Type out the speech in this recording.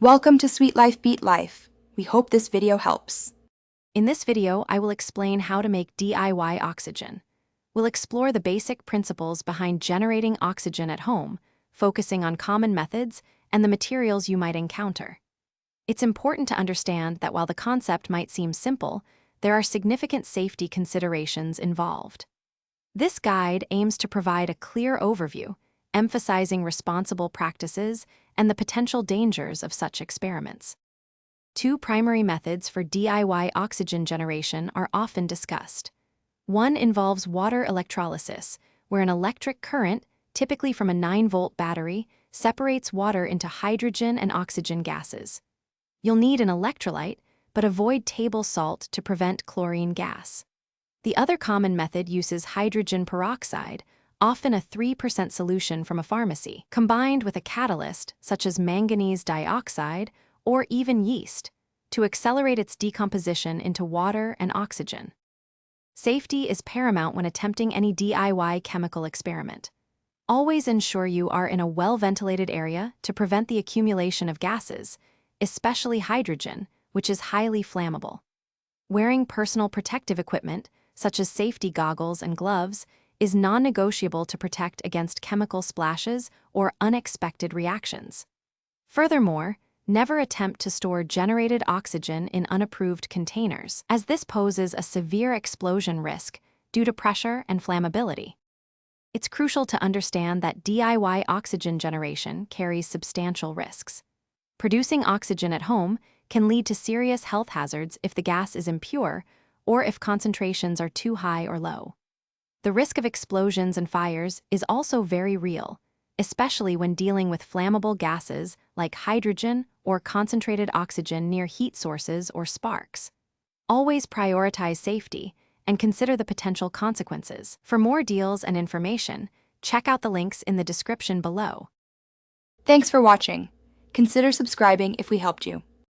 Welcome to Sweet Life Beat Life. We hope this video helps. In this video, I will explain how to make DIY oxygen. We'll explore the basic principles behind generating oxygen at home, focusing on common methods and the materials you might encounter. It's important to understand that while the concept might seem simple, there are significant safety considerations involved. This guide aims to provide a clear overview, emphasizing responsible practices and the potential dangers of such experiments. Two primary methods for DIY oxygen generation are often discussed. One involves water electrolysis, where an electric current, typically from a 9-volt battery, separates water into hydrogen and oxygen gases. You'll need an electrolyte, but avoid table salt to prevent chlorine gas. The other common method uses hydrogen peroxide, often a 3% solution from a pharmacy, combined with a catalyst such as manganese dioxide or even yeast, to accelerate its decomposition into water and oxygen. Safety is paramount when attempting any DIY chemical experiment. Always ensure you are in a well-ventilated area to prevent the accumulation of gases, especially hydrogen, which is highly flammable. Wearing personal protective equipment, such as safety goggles and gloves, is non-negotiable to protect against chemical splashes or unexpected reactions. Furthermore, never attempt to store generated oxygen in unapproved containers, as this poses a severe explosion risk due to pressure and flammability. It's crucial to understand that DIY oxygen generation carries substantial risks. Producing oxygen at home can lead to serious health hazards if the gas is impure or if concentrations are too high or low. The risk of explosions and fires is also very real, especially when dealing with flammable gases like hydrogen or concentrated oxygen near heat sources or sparks. Always prioritize safety and consider the potential consequences. For more deals and information, check out the links in the description below. Thanks for watching. Consider subscribing if we helped you.